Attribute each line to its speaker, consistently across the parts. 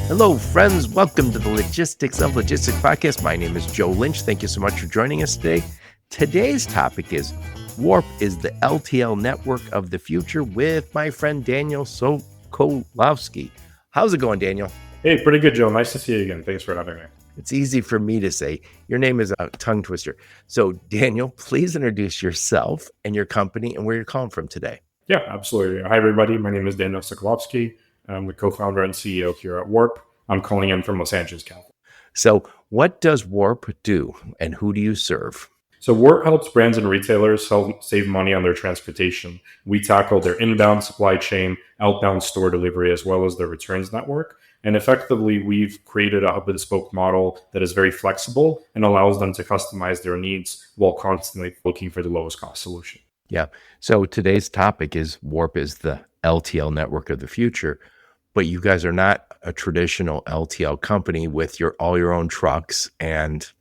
Speaker 1: Hello, friends. Welcome to the Logistics of Logistics podcast. My name is Joe Lynch. Thank you so much for joining us today. Today's topic is Warp is the LTL network of the future with my friend Daniel Sokolovsky. How's it going, Daniel?
Speaker 2: Hey, pretty good, Joe. Nice to see you again. Thanks for having me.
Speaker 1: It's easy for me to say. Your name is a tongue twister. So, Daniel, please introduce yourself and your company and where you're calling from today.
Speaker 2: Yeah, absolutely. Hi, everybody. My name is Daniel Sokolovsky. I'm the co-founder and CEO here at Warp. I'm calling in from Los Angeles, California.
Speaker 1: So what does Warp do and who do you serve?
Speaker 2: So Warp helps brands and retailers save money on their transportation. We tackle their inbound supply chain, outbound store delivery, as well as their returns network. And effectively, we've created a hub and spoke model that is very flexible and allows them to customize their needs while constantly looking for the lowest cost solution.
Speaker 1: Yeah. So today's topic is Warp is the LTL network of the future, but you guys are not a traditional LTL company with all your own trucks and,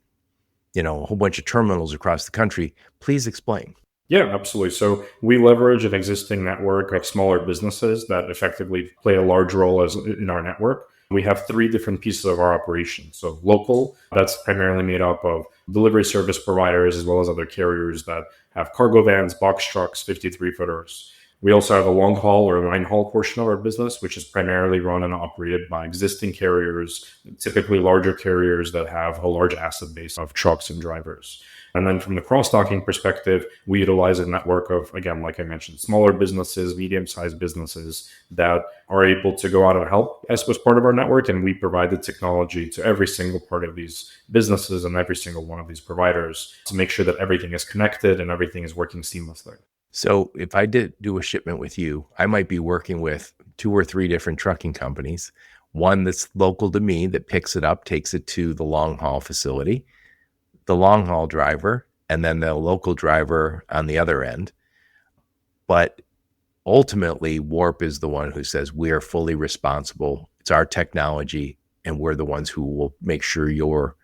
Speaker 1: a whole bunch of terminals across the country. Please explain.
Speaker 2: Yeah, absolutely. So we leverage an existing network of smaller businesses that effectively play a large role in our network. We have three different pieces of our operation. So local, that's primarily made up of delivery service providers, as well as other carriers that have cargo vans, box trucks, 53-footers. We also have a long haul or line haul portion of our business, which is primarily run and operated by existing carriers, typically larger carriers that have a large asset base of trucks and drivers. And then from the cross-docking perspective, we utilize a network of, again, like I mentioned, smaller businesses, medium-sized businesses that are able to go out and help as part of our network. And we provide the technology to every single part of these businesses and every single one of these providers to make sure that everything is connected and everything is working seamlessly.
Speaker 1: So if I did do a shipment with you, I might be working with 2 or 3 different trucking companies, one that's local to me that picks it up, takes it to the long haul facility, the long haul driver, and then the local driver on the other end. But ultimately, Warp is the one who says we are fully responsible. It's our technology, and we're the ones who will make sure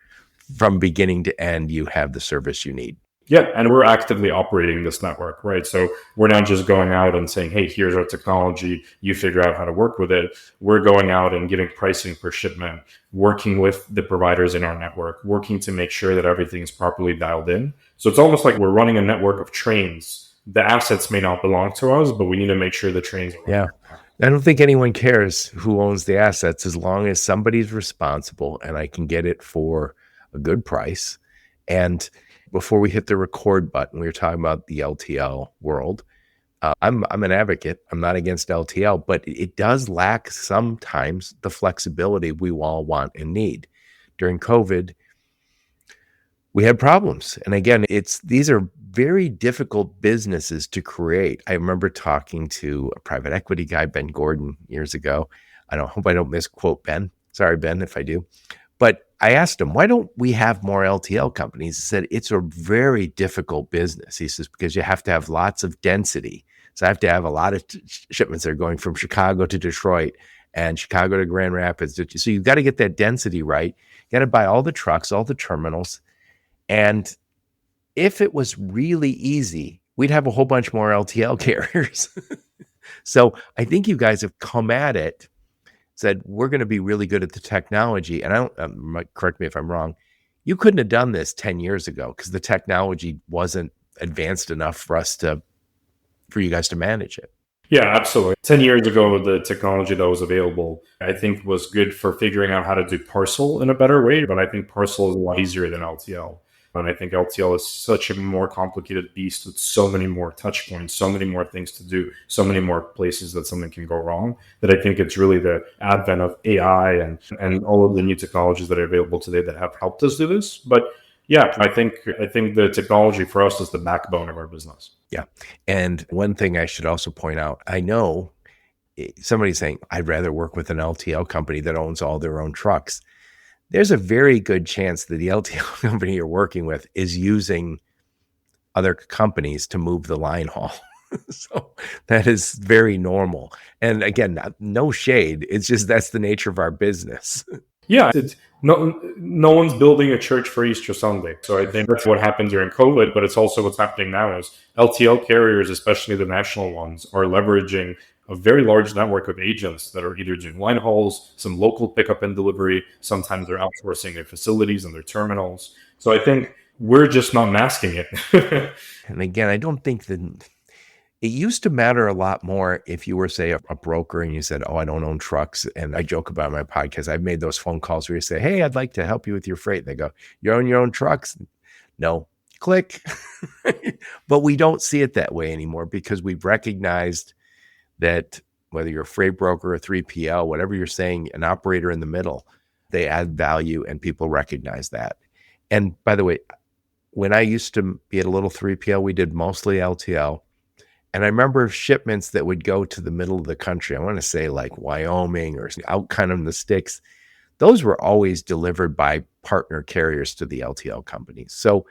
Speaker 1: from beginning to end, you have the service you need.
Speaker 2: Yeah, and we're actively operating this network, right? So we're not just going out and saying, hey, here's our technology, you figure out how to work with it. We're going out and giving pricing per shipment, working with the providers in our network, working to make sure that everything is properly dialed in. So it's almost like we're running a network of trains. The assets may not belong to us, but we need to make sure the trains are
Speaker 1: running. Yeah. I don't think anyone cares who owns the assets as long as somebody's responsible and I can get it for a good price. And before we hit the record button, we were talking about the LTL world. I'm an advocate. I'm not against LTL, but it does lack sometimes the flexibility we all want and need. During COVID, we had problems. And again, these are very difficult businesses to create. I remember talking to a private equity guy, Ben Gordon, years ago. I hope I don't misquote Ben. Sorry, Ben, if I do. But I asked him, why don't we have more LTL companies? He said, it's a very difficult business. He says, because you have to have lots of density. So I have to have a lot of shipments that are going from Chicago to Detroit and Chicago to Grand Rapids. So you've got to get that density right. You got to buy all the trucks, all the terminals. And if it was really easy, we'd have a whole bunch more LTL carriers. So I think you guys have come at it, said, we're going to be really good at the technology. And correct me if I'm wrong, you couldn't have done this 10 years ago because the technology wasn't advanced enough for you guys to manage it.
Speaker 2: Yeah, absolutely. 10 years ago, the technology that was available, I think was good for figuring out how to do parcel in a better way. But I think parcel is a lot easier than LTL. And I think LTL is such a more complicated beast with so many more touch points, so many more things to do, so many more places that something can go wrong, that I think it's really the advent of AI and all of the new technologies that are available today that have helped us do this. But yeah, I think the technology for us is the backbone of our business.
Speaker 1: Yeah. And one thing I should also point out, I know somebody's saying, I'd rather work with an LTL company that owns all their own trucks. There's a very good chance that the LTL company you're working with is using other companies to move the line haul. So that is very normal. And again, no shade. It's just that's the nature of our business.
Speaker 2: Yeah, no one's building a church for Easter Sunday. So I think that's what happened during COVID, but it's also what's happening now is LTL carriers, especially the national ones, are leveraging a very large network of agents that are either doing line hauls, some local pickup and delivery. Sometimes they're outsourcing their facilities and their terminals. So I think we're just not masking it.
Speaker 1: And again, I don't think that it used to matter a lot more if you were, say, a broker and you said, oh, I don't own trucks. And I joke about my podcast. I've made those phone calls where you say, hey, I'd like to help you with your freight. And they go, you own your own trucks? No. Click. But we don't see it that way anymore because we've recognized that whether you're a freight broker or 3PL, whatever you're saying, an operator in the middle, they add value and people recognize that. And by the way, when I used to be at a little 3PL, we did mostly LTL. And I remember shipments that would go to the middle of the country. I want to say like Wyoming or out kind of in the sticks. Those were always delivered by partner carriers to the LTL companies. So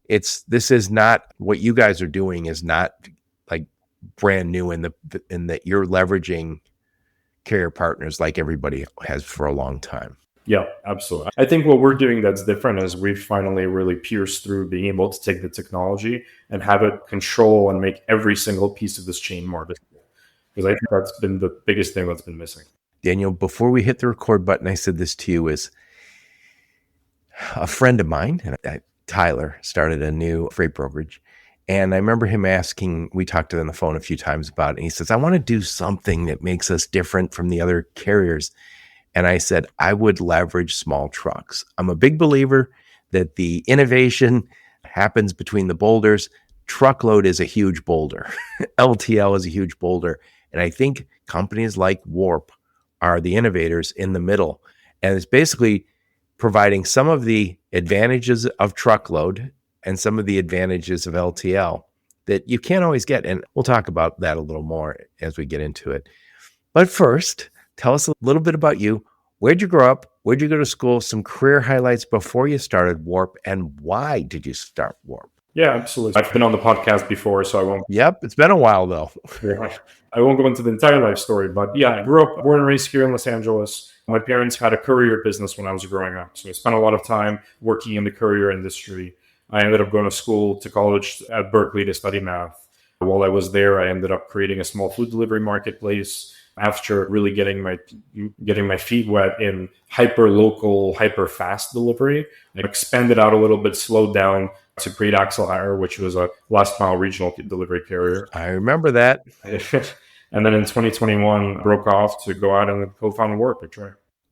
Speaker 1: this is not what you guys are doing is not like brand new in that you're leveraging carrier partners like everybody has for a long time.
Speaker 2: Yeah, absolutely. I think what we're doing that's different is we've finally really pierced through being able to take the technology and have it control and make every single piece of this chain more visible. Because I think that's been the biggest thing that's been missing.
Speaker 1: Daniel, before we hit the record button, I said this to you is a friend of mine, Tyler, started a new freight brokerage. And I remember him asking, we talked on the phone a few times about it. And he says, I want to do something that makes us different from the other carriers. And I said, I would leverage small trucks. I'm a big believer that the innovation happens between the boulders. Truckload is a huge boulder. LTL is a huge boulder. And I think companies like Warp are the innovators in the middle. And it's basically providing some of the advantages of truckload and some of the advantages of LTL that you can't always get. And we'll talk about that a little more as we get into it. But first, tell us a little bit about you. Where'd you grow up? Where'd you go to school? Some career highlights before you started Warp, and why did you start Warp?
Speaker 2: Yeah, absolutely. I've been on the podcast before, so I won't.
Speaker 1: Yep, it's been a while though.
Speaker 2: I won't go into the entire life story, but yeah, I grew up, born and raised here in Los Angeles. My parents had a courier business when I was growing up, so I spent a lot of time working in the courier industry. I ended up going to college at Berkeley to study math. While I was there, I ended up creating a small food delivery marketplace. After really getting my feet wet in hyper local, hyper fast delivery, I expanded out a little bit, slowed down to create Accessorial, which was a last mile regional delivery carrier.
Speaker 1: I remember that.
Speaker 2: And then in 2021, broke off to go out and co-found Warp.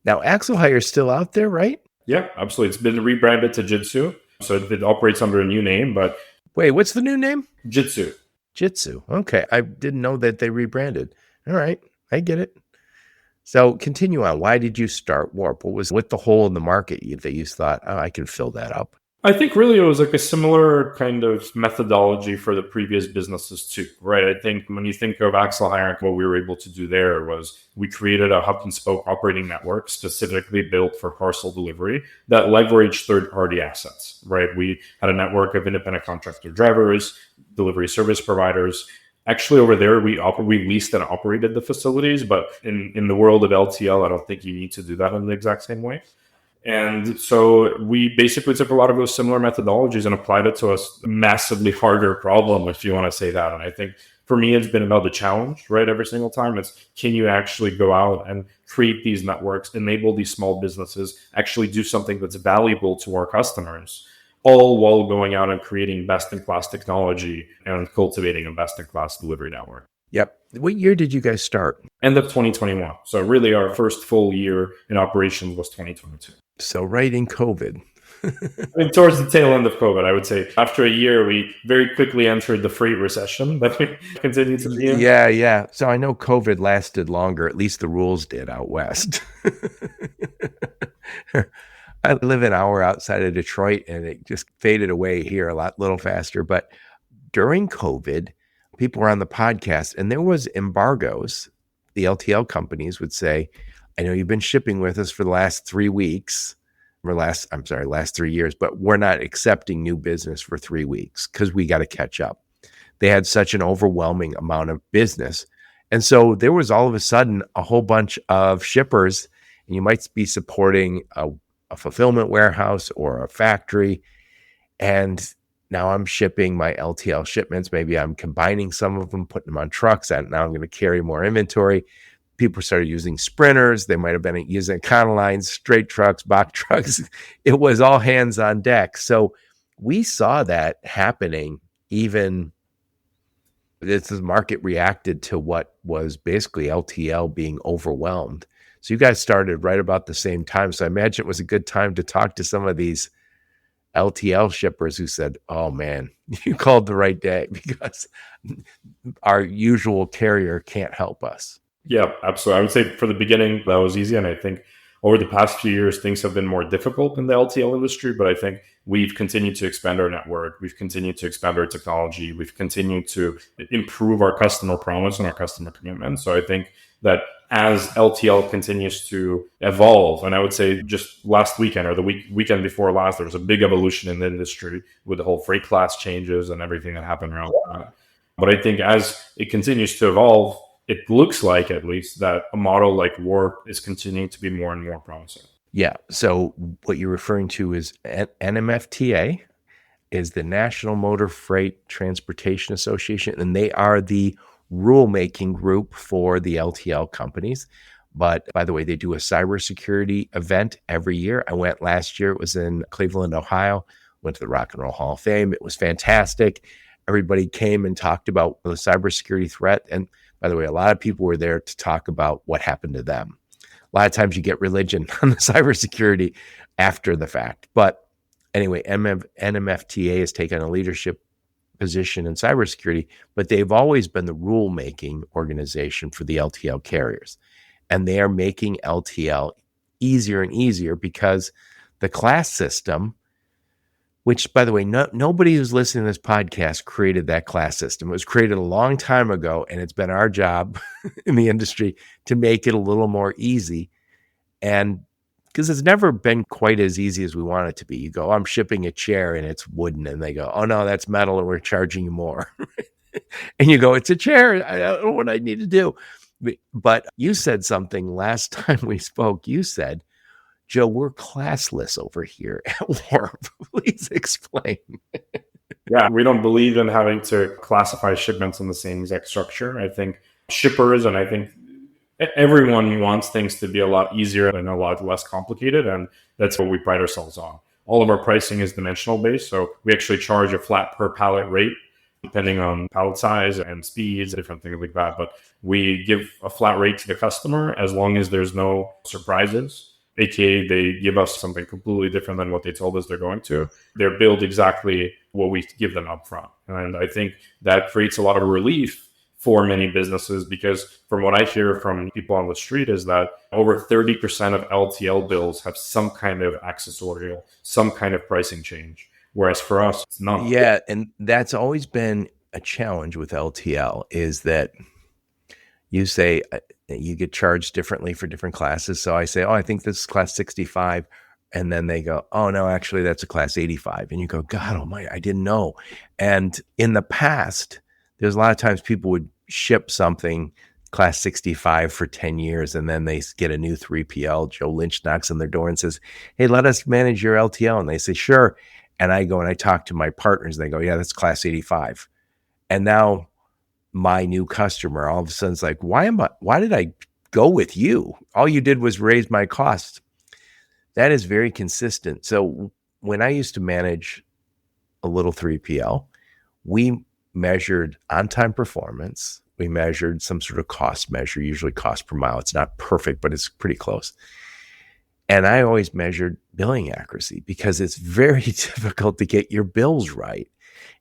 Speaker 1: Now, Accessorial is still out there, right?
Speaker 2: Yeah, absolutely. It's been rebranded to Jitsu, so it operates under a new name. But
Speaker 1: wait, what's the new name?
Speaker 2: Jitsu.
Speaker 1: Jitsu. Okay, I didn't know that they rebranded. All right. I get it. So continue on. Why did you start Warp? What was with the hole in the market that you thought, oh, I can fill that up?
Speaker 2: I think really it was like a similar kind of methodology for the previous businesses too, right? I think when you think of Accessorial, what we were able to do there was we created a hub and spoke operating network specifically built for parcel delivery that leveraged third-party assets, right? We had a network of independent contractor drivers, delivery service providers. Actually, over there, we leased and operated the facilities, but in the world of LTL, I don't think you need to do that in the exact same way. And so we basically took a lot of those similar methodologies and applied it to a massively harder problem, if you want to say that. And I think for me, it's been about the challenge, right? Every single time it's, can you actually go out and create these networks, enable these small businesses, actually do something that's valuable to our customers, all while going out and creating best-in-class technology and cultivating a best-in-class delivery network.
Speaker 1: Yep. What year did you guys start?
Speaker 2: End of 2021. So really our first full year in operations was 2022.
Speaker 1: So right in COVID.
Speaker 2: I mean, towards the tail end of COVID, I would say. After a year, we very quickly entered the freight recession, but we continued to be in.
Speaker 1: Yeah. So I know COVID lasted longer. At least the rules did out west. I live an hour outside of Detroit, and it just faded away here a little faster. But during COVID, people were on the podcast, and there was embargoes. The LTL companies would say, I know you've been shipping with us for the last 3 weeks, or last 3 years, but we're not accepting new business for 3 weeks because we got to catch up. They had such an overwhelming amount of business. And so there was all of a sudden a whole bunch of shippers, and you might be supporting a fulfillment warehouse or a factory, and now I'm shipping my LTL shipments. Maybe I'm combining some of them, putting them on trucks, and now I'm going to carry more inventory. People started using sprinters. They might have been using Econolines, straight trucks, box trucks. It was all hands on deck. So we saw that happening. Even this market reacted to what was basically LTL being overwhelmed. So you guys started right about the same time. So I imagine it was a good time to talk to some of these LTL shippers who said, "Oh man, you called the right day because our usual carrier can't help us."
Speaker 2: Yeah, absolutely. I would say for the beginning, that was easy. And I think over the past few years, things have been more difficult in the LTL industry. But I think we've continued to expand our network. We've continued to expand our technology. We've continued to improve our customer promise and our customer commitment. So I think that as LTL continues to evolve, and I would say just last weekend or the weekend before last, there was a big evolution in the industry with the whole freight class changes and everything that happened around that. But I think as it continues to evolve, it looks like at least that a model like Warp is continuing to be more and more promising.
Speaker 1: Yeah. So what you're referring to is NMFTA is the National Motor Freight Transportation Association, and they are the rulemaking group for the LTL companies. But by the way, they do a cybersecurity event every year. I went last year. It was in Cleveland, Ohio. Went to the Rock and Roll Hall of Fame. It was fantastic. Everybody came and talked about the cybersecurity threat. And by the way, a lot of people were there to talk about what happened to them. A lot of times you get religion on the cybersecurity after the fact. But anyway, NMFTA has taken a leadership position in cybersecurity, but they've always been the rule-making organization for the LTL carriers. And they are making LTL easier and easier because the class system, which, by the way, nobody who's listening to this podcast created that class system. It was created a long time ago, and it's been our job in the industry to make it a little more easy. And because it's never been quite as easy as we want it to be. You go, I'm shipping a chair and it's wooden. And they go, oh, no, that's metal and we're charging you more. And you go, it's a chair. I don't know what I need to do. But you said something last time we spoke. You said, Joe, we're classless over here at Warp. Please explain.
Speaker 2: Yeah, we don't believe in having to classify shipments in the same exact structure. I think shippers, and I think everyone wants things to be a lot easier and a lot less complicated. And that's what we pride ourselves on. All of our pricing is dimensional based. So we actually charge a flat per pallet rate, depending on pallet size and speeds, different things like that. But we give a flat rate to the customer as long as there's no surprises. AKA, they give us something completely different than what they told us they're going to. They're billed exactly what we give them up front. And I think that creates a lot of relief for many businesses, because from what I hear from people on the street is that over 30% of LTL bills have some kind of accessorial, some kind of pricing change. Whereas for us, it's none.
Speaker 1: Yeah, and that's always been a challenge with LTL is that you say you get charged differently for different classes. So I say, oh, I think this is class 65. And then they go, oh, no, actually, that's a class 85. And you go, God almighty, I didn't know. And in the past, there's a lot of times people would ship something class 65 for 10 years, and then they get a new 3PL. Joe Lynch knocks on their door and says, hey, let us manage your LTL. And they say, sure. And I go and I talk to my partners. And they go, yeah, that's class 85. And now my new customer all of a sudden is like, why did I go with you? All you did was raise my costs. That is very consistent. So when I used to manage a little 3PL, we measured on-time performance. We measured some sort of cost measure, usually cost per mile. It's not perfect, but it's pretty close. And I always measured billing accuracy because it's very difficult to get your bills right.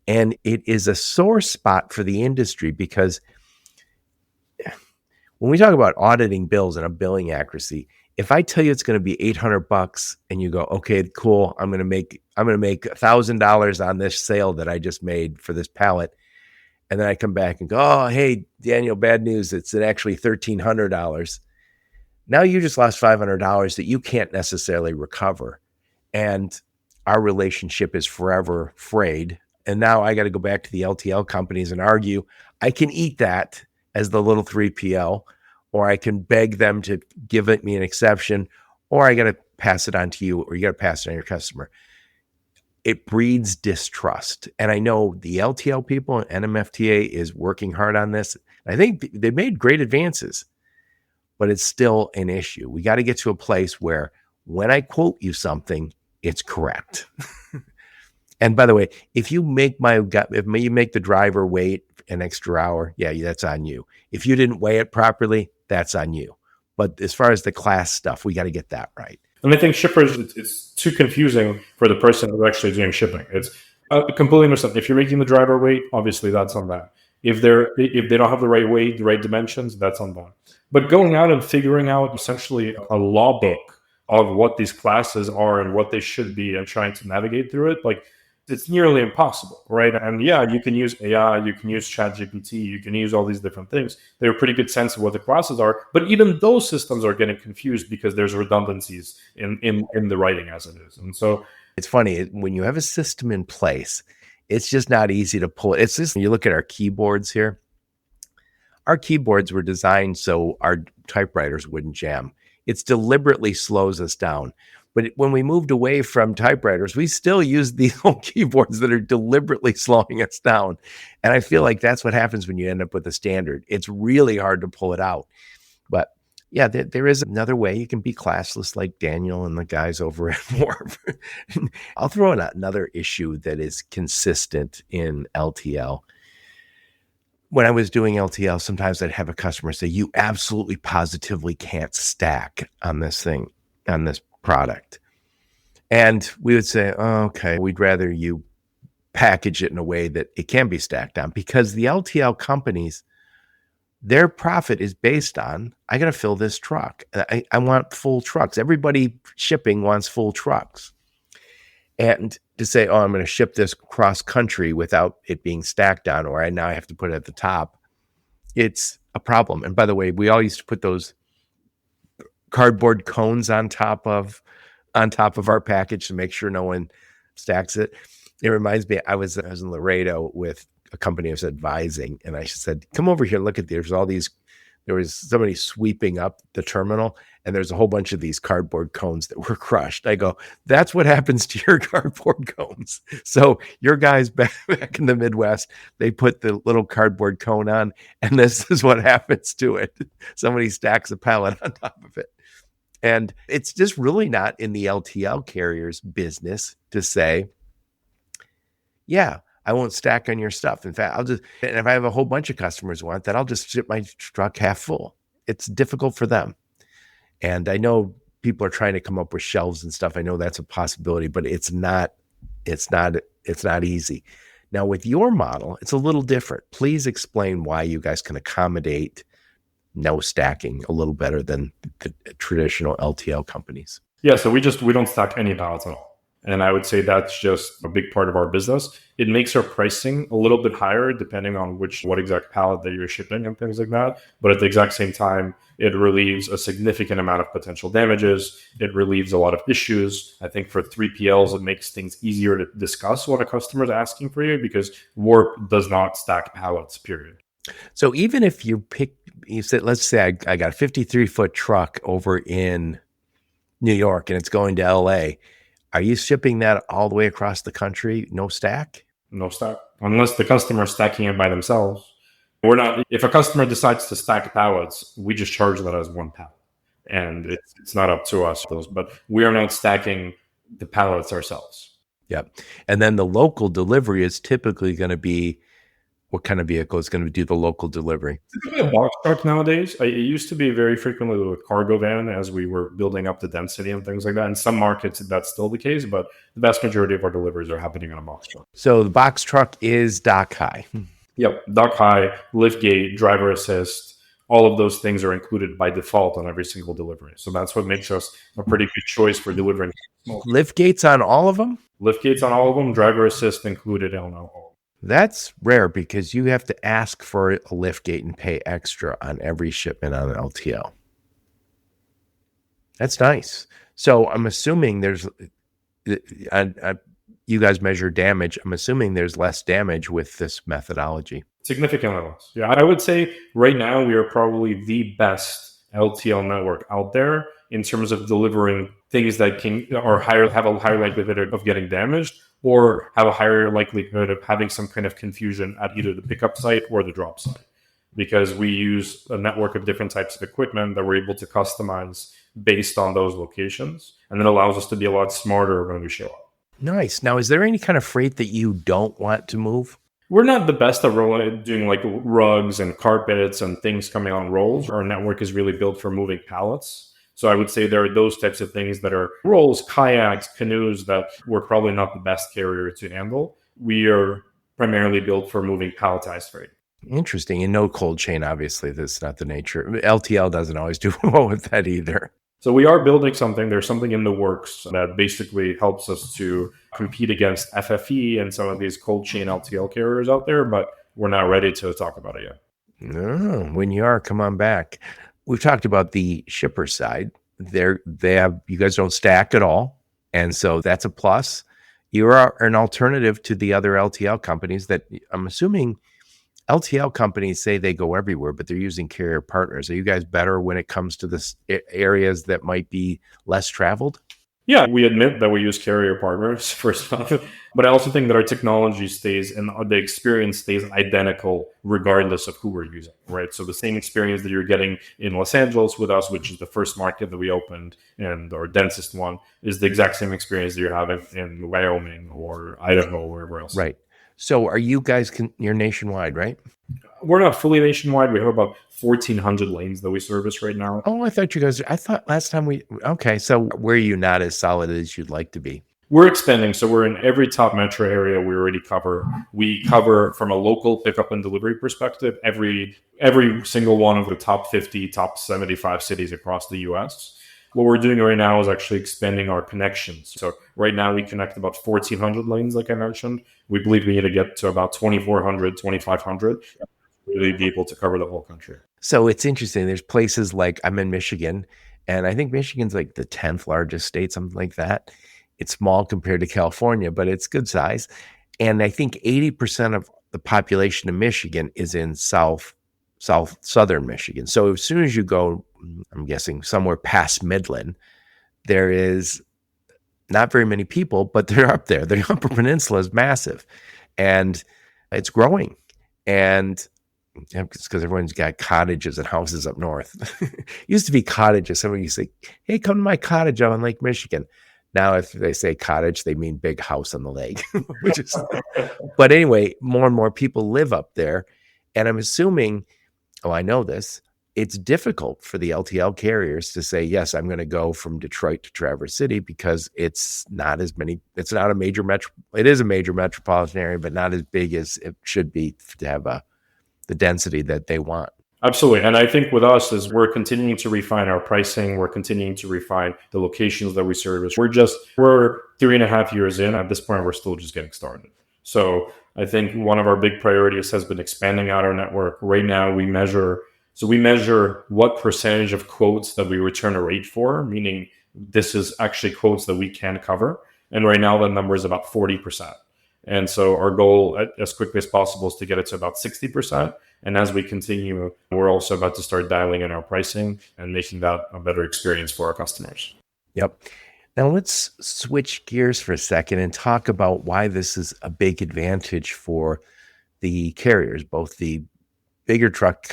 Speaker 1: And it is a sore spot for the industry because when we talk about auditing bills and a billing accuracy, if I tell you it's going to be $800 and you go, okay, cool, I'm going to make $1,000 on this sale that I just made for this pallet. And then I come back and go, oh, hey, Daniel, bad news. It's actually $1,300. Now you just lost $500 that you can't necessarily recover. And our relationship is forever frayed. And now I got to go back to the LTL companies and argue. I can eat that as the little 3PL, or I can beg them to give me an exception, or I got to pass it on to you, or you got to pass it on your customer. it breeds distrust. And I know the LTL people and NMFTA is working hard on this. I think they made great advances, but it's still an issue. We got to get to a place where when I quote you something, it's correct. And by the way, if you make the driver wait an extra hour, yeah, that's on you. If you didn't weigh it properly, that's on you. But as far as the class stuff, we got to get that right.
Speaker 2: And I think shippers, it's too confusing for the person who's actually doing shipping. It's completely understand. If you're making the driver wait, obviously that's on them. If they don't have the right weight, the right dimensions, that's on them. But going out and figuring out essentially a law book of what these classes are and what they should be and trying to navigate through it, like, it's nearly impossible, right? And yeah, you can use AI, you can use ChatGPT, you can use all these different things. They have a pretty good sense of what the classes are, but even those systems are getting confused because there's redundancies in the writing as it is. And so
Speaker 1: it's funny, when you have a system in place, it's just not easy to pull. It's just, you look at our keyboards here. Our keyboards were designed so our typewriters wouldn't jam. It deliberately slows us down. But when we moved away from typewriters, we still use these old keyboards that are deliberately slowing us down. And I feel like that's what happens when you end up with a standard. It's really hard to pull it out. But yeah, there is another way. You can be classless like Daniel and the guys over at Warp. I'll throw in another issue that is consistent in LTL. When I was doing LTL, sometimes I'd have a customer say, you absolutely positively can't stack on this thing, on this product. And we would say, oh, okay, we'd rather you package it in a way that it can be stacked on, because the LTL companies, their profit is based on, I got to fill this truck. I want full trucks. Everybody shipping wants full trucks. And to say, oh, I'm going to ship this cross country without it being stacked on, or I now have to put it at the top, it's a problem. And by the way, we all used to put those cardboard cones on top of our package to make sure no one stacks it. It reminds me, I was in Laredo with a company I was advising, and I said, come over here, look at there's all these, there was somebody sweeping up the terminal, and there's a whole bunch of these cardboard cones that were crushed. I go, that's what happens to your cardboard cones. So your guys back in the Midwest, they put the little cardboard cone on, and this is what happens to it. Somebody stacks a pallet on top of it. And it's just really not in the LTL carrier's business to say, yeah, I won't stack on your stuff. In fact, and if I have a whole bunch of customers who want that, I'll just ship my truck half full. It's difficult for them. And I know people are trying to come up with shelves and stuff. I know that's a possibility, but it's not easy. Now with your model, it's a little different. Please explain why you guys can accommodate no stacking a little better than the traditional LTL companies.
Speaker 2: Yeah, so we don't stack any pallets at all. And I would say that's just a big part of our business. It makes our pricing a little bit higher depending on what exact pallet that you're shipping and things like that. But at the exact same time, it relieves a significant amount of potential damages. It relieves a lot of issues. I think for 3PLs, it makes things easier to discuss what a customer is asking for you, because Warp does not stack pallets, period.
Speaker 1: So even if you said, let's say I got a 53-foot truck over in New York and it's going to LA. Are you shipping that all the way across the country? No stack?
Speaker 2: No stack. Unless the customer is stacking it by themselves. We're not. If a customer decides to stack pallets, we just charge that as one pallet. And it's not up to us. But we are not stacking the pallets ourselves.
Speaker 1: Yep. And then the local delivery is typically going to be, what kind of vehicle is going to do the local delivery?
Speaker 2: Typically a box truck nowadays. It used to be very frequently with cargo van as we were building up the density and things like that. In some markets, that's still the case, but the vast majority of our deliveries are happening on a box truck.
Speaker 1: So the box truck is dock high.
Speaker 2: Yep. Dock high, lift gate, driver assist, all of those things are included by default on every single delivery. So that's what makes us a pretty good choice for delivering.
Speaker 1: Lift gates on all of them?
Speaker 2: Lift gates on all of them, driver assist included on all.
Speaker 1: That's rare, because you have to ask for a lift gate and pay extra on every shipment on an LTL. That's nice. So I'm assuming you guys measure damage. I'm assuming there's less damage with this methodology.
Speaker 2: Significantly less. Yeah, I would say right now we are probably the best LTL network out there in terms of delivering things that have a higher likelihood of getting damaged or have a higher likelihood of having some kind of confusion at either the pickup site or the drop site, because we use a network of different types of equipment that we're able to customize based on those locations. And it allows us to be a lot smarter when we show up.
Speaker 1: Nice. Now, is there any kind of freight that you don't want to move?
Speaker 2: We're not the best at doing like rugs and carpets and things coming on rolls. Our network is really built for moving pallets. So I would say there are those types of things that are rolls, kayaks, canoes that we're probably not the best carrier to handle. We are primarily built for moving palletized freight.
Speaker 1: Interesting. And no cold chain, obviously. That's not the nature. LTL doesn't always do well with that either.
Speaker 2: So we are building something. There's something in the works that basically helps us to compete against FFE and some of these cold chain LTL carriers out there, but we're not ready to talk about it yet.
Speaker 1: No, when you are, come on back. We've talked about the shipper side. You guys don't stack at all. And so that's a plus. You are an alternative to the other LTL companies that I'm assuming LTL companies say they go everywhere, but they're using carrier partners. Are you guys better when it comes to the areas that might be less traveled?
Speaker 2: Yeah, we admit that we use carrier partners, first off, but I also think that our technology stays and the experience stays identical regardless of who we're using, right? So the same experience that you're getting in Los Angeles with us, which is the first market that we opened and our densest one, is the exact same experience that you're having in Wyoming or Idaho or wherever else.
Speaker 1: Right. So are you guys, you're nationwide, right?
Speaker 2: We're not fully nationwide. We have about 1,400 lanes that we service right now.
Speaker 1: Oh, I thought last time okay. So where are you not as solid as you'd like to be?
Speaker 2: We're expanding. So we're in every top metro area we already cover. We cover from a local pickup and delivery perspective, every single one of the top 50, top 75 cities across the US. What we're doing right now is actually expanding our connections. So right now we connect about 1,400 lanes, like I mentioned. We believe we need to get to about 2,400, 2,500 to really be able to cover the whole country.
Speaker 1: So it's interesting. There's places like I'm in Michigan, and I think Michigan's like the 10th largest state, something like that. It's small compared to California, but it's good size. And I think 80% of the population of Michigan is in southern Michigan. So as soon as you go, I'm guessing somewhere past Midland, there is not very many people, but they're up there. The Upper Peninsula is massive and it's growing. And it's because everyone's got cottages and houses up north. Used to be cottages. Somebody used to say, hey, come to my cottage out on Lake Michigan. Now, if they say cottage, they mean big house on the lake. But anyway, more and more people live up there. And I'm assuming, I know this, it's difficult for the LTL carriers to say, yes, I'm going to go from Detroit to Traverse City because it's not a major it is a major metropolitan area, but not as big as it should be to have the density that they want.
Speaker 2: Absolutely. And I think with us is we're continuing to refine our pricing. We're continuing to refine the locations that we service. We're 3.5 years in. At this point, we're still just getting started. So I think one of our big priorities has been expanding out our network. Right now, we measure what percentage of quotes that we return a rate for, meaning this is actually quotes that we can cover. And right now, the number is about 40%. And so our goal as quickly as possible is to get it to about 60%. And as we continue, we're also about to start dialing in our pricing and making that a better experience for our customers.
Speaker 1: Yep. Now let's switch gears for a second and talk about why this is a big advantage for the carriers, both the bigger trucks,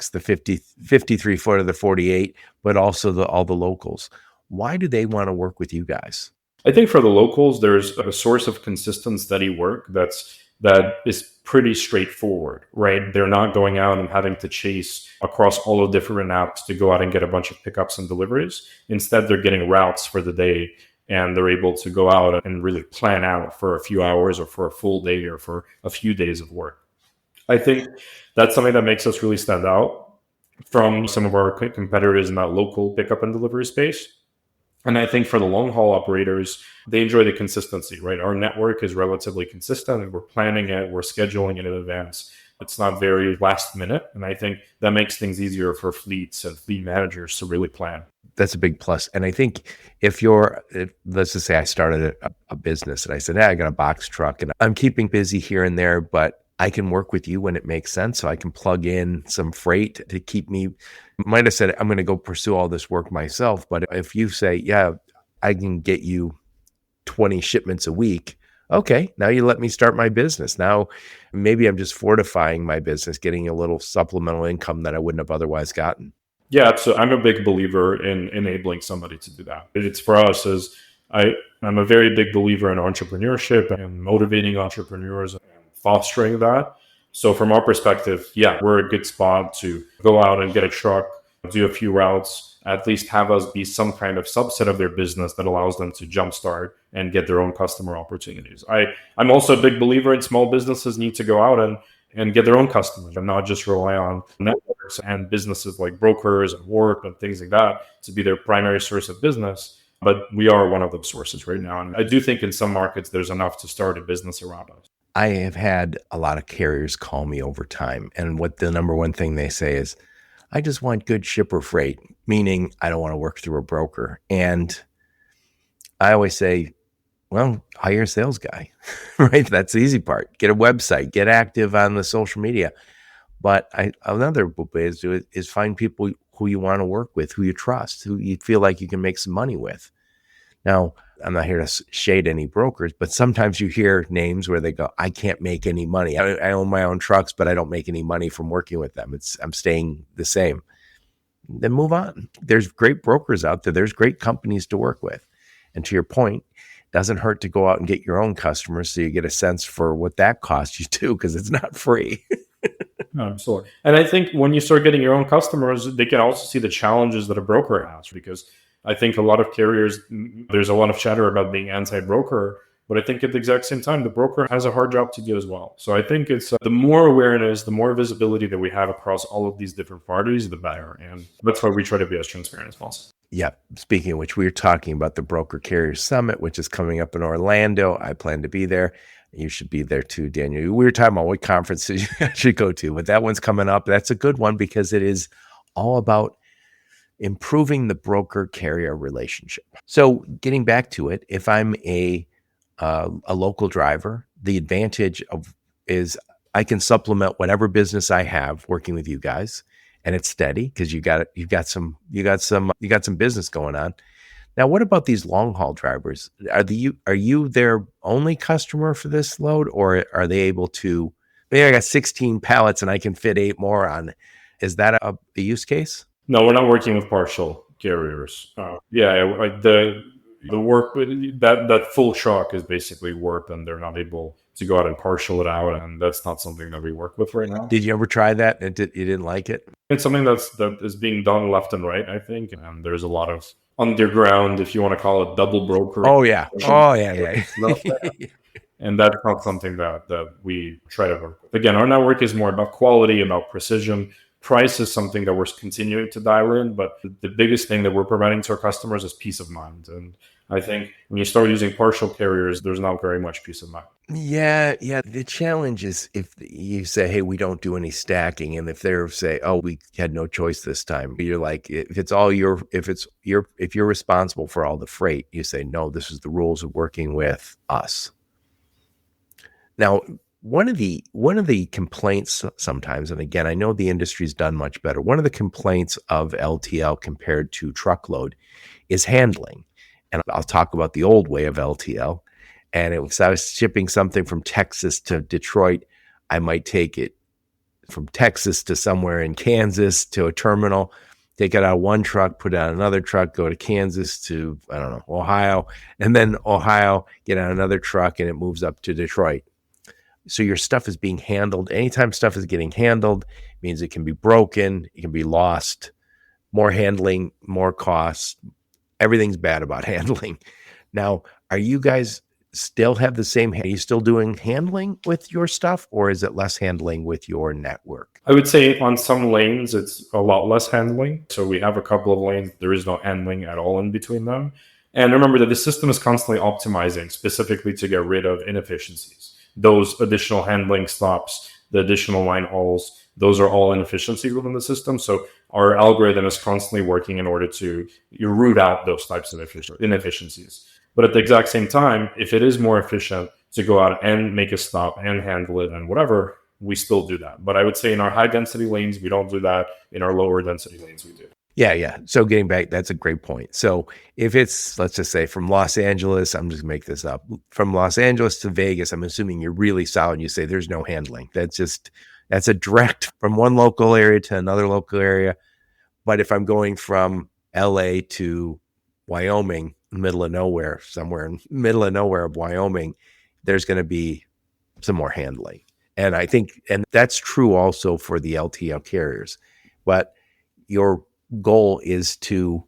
Speaker 1: the 53 foot or the 48, but also all the locals. Why do they want to work with you guys?
Speaker 2: I think for the locals, there's a source of consistent, steady work that is pretty straightforward, right? They're not going out and having to chase across all the different apps to go out and get a bunch of pickups and deliveries. Instead, they're getting routes for the day and they're able to go out and really plan out for a few hours or for a full day or for a few days of work. I think that's something that makes us really stand out from some of our competitors in that local pickup and delivery space. And I think for the long haul operators, they enjoy the consistency, right? Our network is relatively consistent and we're planning it, we're scheduling it in advance. It's not very last minute. And I think that makes things easier for fleets and fleet managers to really plan.
Speaker 1: That's a big plus. And I think if let's just say I started a business and I said, hey, I got a box truck and I'm keeping busy here and there, but I can work with you when it makes sense. So I can plug in some freight to keep me. Might have said, I'm going to go pursue all this work myself. But if you say, yeah, I can get you 20 shipments a week. Okay, now you let me start my business. Now maybe I'm just fortifying my business, getting a little supplemental income that I wouldn't have otherwise gotten.
Speaker 2: Yeah, so I'm a big believer in enabling somebody to do that. It's for us as I'm a very big believer in entrepreneurship and motivating entrepreneurs and fostering that. So from our perspective, yeah, we're a good spot to go out and get a truck, do a few routes, at least have us be some kind of subset of their business that allows them to jumpstart and get their own customer opportunities. I'm also a big believer in small businesses need to go out and get their own customers and not just rely on networks and businesses like brokers and work and things like that to be their primary source of business. But we are one of those sources right now. And I do think in some markets, there's enough to start a business around us.
Speaker 1: I have had a lot of carriers call me over time. And what the number one thing they say is, I just want good shipper freight, meaning I don't want to work through a broker. And I always say, well, hire a sales guy, right? That's the easy part. Get a website, get active on the social media. But another way to do it is find people who you want to work with, who you trust, who you feel like you can make some money with. Now, I'm not here to shade any brokers, but sometimes you hear names where they go, I can't make any money. I own my own trucks, but I don't make any money from working with them. I'm staying the same. Then move on. There's great brokers out there. There's great companies to work with. And to your point, it doesn't hurt to go out and get your own customers so you get a sense for what that costs you too, because it's not free.
Speaker 2: Absolutely. And I think when you start getting your own customers, they can also see the challenges that a broker has, because I think a lot of carriers, there's a lot of chatter about being anti-broker, but I think at the exact same time, the broker has a hard job to do as well. So I think it's the more awareness, the more visibility that we have across all of these different parties, the better. And that's why we try to be as transparent as possible.
Speaker 1: Yeah. Speaking of which, we were talking about the Broker Carrier Summit, which is coming up in Orlando. I plan to be there. You should be there too, Daniel. We were talking about what conferences you should go to, but that one's coming up. That's a good one because it is all about improving the broker-carrier relationship. So getting back to it, if I'm a local driver, the advantage is I can supplement whatever business I have working with you guys, and it's steady because you got some business going on. Now, what about these long haul drivers? Are you their only customer for this load, or are they able to? Maybe I got 16 pallets and I can fit 8 more on. Is that a use case?
Speaker 2: No, we're not working with partial carriers. The work that full shock is basically work, and they're not able to go out and partial it out, and that's not something that we work with right now.
Speaker 1: Did you ever try that and you didn't like it?
Speaker 2: It's something that is being done left and right, I think, and there's a lot of underground, if you want to call it, double broker.
Speaker 1: Oh yeah.
Speaker 2: And that's not something that we try to work with. Again, our network is more about quality, about precision. Price is something that we're continuing to dial in, but the biggest thing that we're providing to our customers is peace of mind. And I think when you start using partial carriers, there's not very much peace of mind.
Speaker 1: Yeah. The challenge is if you say, hey, we don't do any stacking, and if they're say, oh, we had no choice this time, you're like, if you're responsible for all the freight, you say, no, this is the rules of working with us. Now, one of the complaints sometimes, and again, I know the industry's done much better. One of the complaints of LTL compared to truckload is handling. And I'll talk about the old way of LTL. And if I was shipping something from Texas to Detroit, I might take it from Texas to somewhere in Kansas to a terminal, take it out of one truck, put it on another truck, go to Kansas to, I don't know, Ohio, and then Ohio, get on another truck, and it moves up to Detroit. So your stuff is being handled. Anytime stuff is getting handled, it means it can be broken, it can be lost, more handling, more costs. Everything's bad about handling. Now, are you guys still have the same? Are you still doing handling with your stuff, or is it less handling with your network?
Speaker 2: I would say on some lanes, it's a lot less handling. So we have a couple of lanes. There is no handling at all in between them. And remember that the system is constantly optimizing specifically to get rid of inefficiencies. Those additional handling stops, the additional line hauls, those are all inefficiencies within the system. So our algorithm is constantly working in order to root out those types of inefficiencies. But at the exact same time, if it is more efficient to go out and make a stop and handle it and whatever, we still do that. But I would say in our high density lanes, we don't do that. In our lower density lanes, we do.
Speaker 1: Yeah. So getting back, that's a great point. So if it's, let's just say from Los Angeles, I'm just gonna make this up, from Los Angeles to Vegas, I'm assuming you're really solid. You say there's no handling. That's a direct from one local area to another local area. But if I'm going from LA to Wyoming, middle of nowhere, somewhere in middle of nowhere of Wyoming, there's going to be some more handling. And I think, and that's true also for the LTL carriers. But your goal is to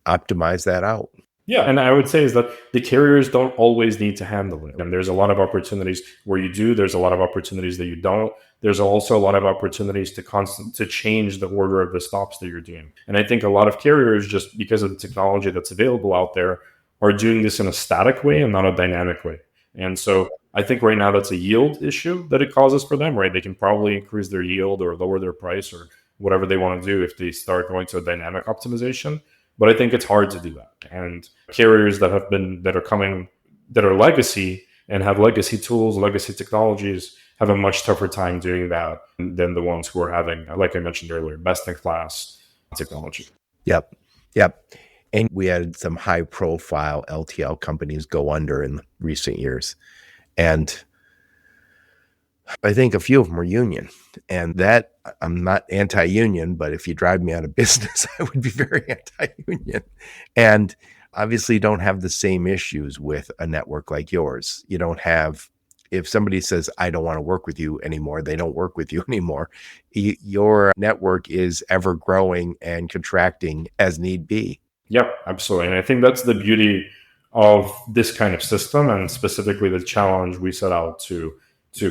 Speaker 1: optimize that out.
Speaker 2: Yeah, and I would say is that the carriers don't always need to handle it. And there's a lot of opportunities where you do. There's a lot of opportunities that you don't. There's also a lot of opportunities to change the order of the stops that you're doing. And I think a lot of carriers, just because of the technology that's available out there, are doing this in a static way and not a dynamic way. And so I think right now that's a yield issue that it causes for them, right? They can probably increase their yield or lower their price or whatever they want to do if they start going to a dynamic optimization. But I think it's hard to do that. And carriers that are legacy and have legacy tools, legacy technologies, have a much tougher time doing that than the ones who are having, like I mentioned earlier, best in class technology.
Speaker 1: Yep. And we had some high profile LTL companies go under in recent years. And I think a few of them are union. And that, I'm not anti-union, but if you drive me out of business, I would be very anti-union. And obviously you don't have the same issues with a network like yours. You don't have, if somebody says, I don't want to work with you anymore, they don't work with you anymore. Your network is ever growing and contracting as need be.
Speaker 2: Yep, absolutely. And I think that's the beauty of this kind of system, and specifically the challenge we set out to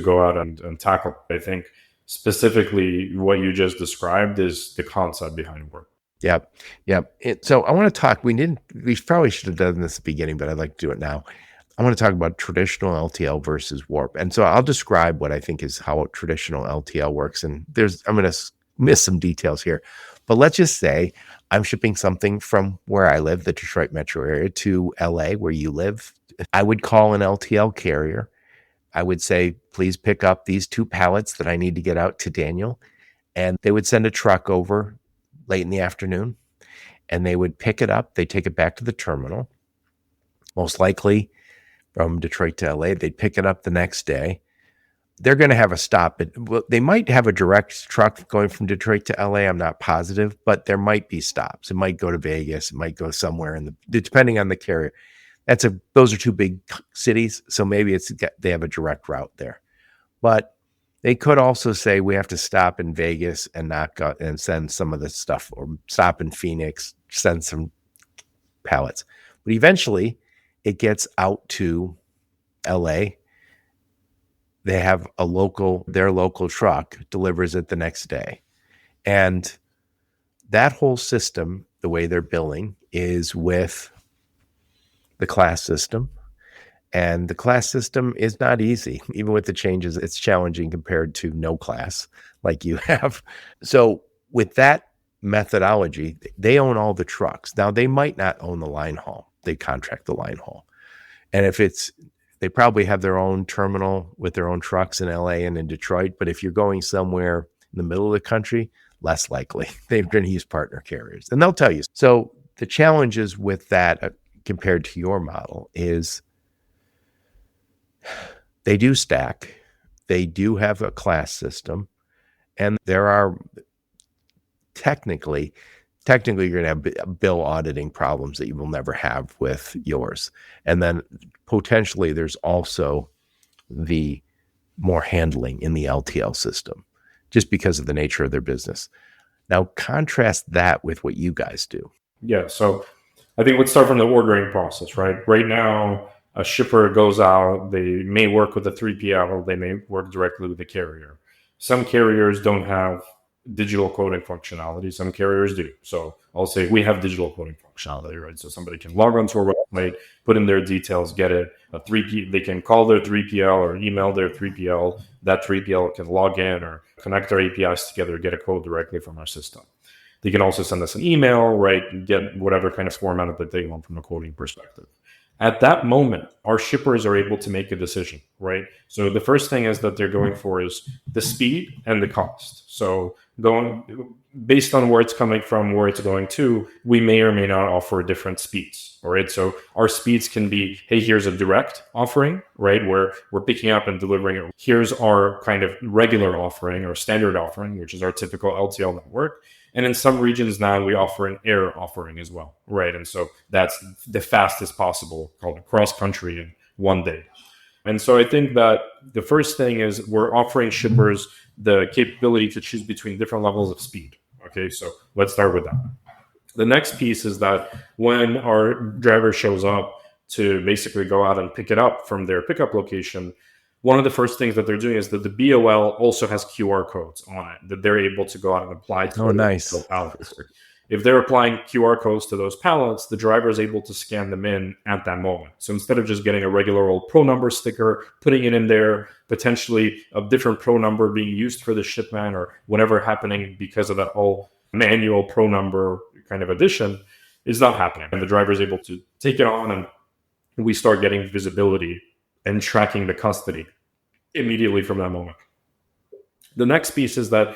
Speaker 2: go out and tackle. I think specifically what you just described is the concept behind work.
Speaker 1: Yep. So I want to talk, we probably should have done this at the beginning, but I'd like to do it now. I want to talk about traditional LTL versus warp. And so I'll describe what I think is how traditional LTL works. And I'm going to miss some details here, but let's just say I'm shipping something from where I live, the Detroit metro area, to LA where you live. I would call an LTL carrier. I would say, please pick up these 2 pallets that I need to get out to Daniel. And they would send a truck over late in the afternoon and they would pick it up. They take it back to the terminal. Most likely from Detroit to LA, they'd pick it up the next day. They're going to have a stop. They might have a direct truck going from Detroit to LA. I'm not positive, but there might be stops. It might go to Vegas. It might go somewhere depending on the carrier. Those are 2 big cities, so maybe they have a direct route there. But they could also say we have to stop in Vegas and not go and send some of the stuff, or stop in Phoenix, send some pallets. But eventually, it gets out to LA. They have their local truck delivers it the next day, and that whole system, the way they're billing, is with the class system. And the class system is not easy. Even with the changes, it's challenging compared to no class like you have. So with that methodology, they own all the trucks. Now, they might not own the line haul. They contract the line haul. And they probably have their own terminal with their own trucks in LA and in Detroit. But if you're going somewhere in the middle of the country, less likely. They're going to use partner carriers. And they'll tell you. So the challenges with that compared to your model is they do stack, they do have a class system, and there are technically you're going to have bill auditing problems that you will never have with yours. And then potentially there's also the more handling in the LTL system just because of the nature of their business. Now contrast that with what you guys do.
Speaker 2: Yeah, so I think let's start from the ordering process, right? Right now, a shipper goes out, they may work with a 3PL, they may work directly with the carrier. Some carriers don't have digital quoting functionality, some carriers do. So I'll say we have digital quoting functionality, right? So somebody can log onto our website, put in their details, get it. They can call their 3PL or email their 3PL. That 3PL can log in or connect our APIs together, get a quote directly from our system. They can also send us an email, right? Get whatever kind of format that they want from a quoting perspective. At that moment, our shippers are able to make a decision, right? So the first thing is that they're going for is the speed and the cost. So based on where it's coming from, where it's going to, we may or may not offer different speeds. All right. So our speeds can be, hey, here's a direct offering, right? Where we're picking up and delivering it. Here's our kind of regular offering or standard offering, which is our typical LTL network. And in some regions now we offer an air offering as well, right? And so that's the fastest possible, called cross country in one day. And so I think that the first thing is we're offering shippers the capability to choose between different levels of speed. Okay, so let's start with that. The next piece is that when our driver shows up to basically go out and pick it up from their pickup location, one of the first things that they're doing is that the BOL also has QR codes on it that they're able to go out and apply to
Speaker 1: nice.
Speaker 2: pallets. If they're applying QR codes to those pallets, the driver is able to scan them in at that moment. So instead of just getting a regular old pro number sticker, putting it in there, potentially a different pro number being used for the shipment or whatever happening because of that whole manual pro number kind of addition is not happening. And the driver is able to take it on, and we start getting visibility and tracking the custody immediately from that moment. The next piece is that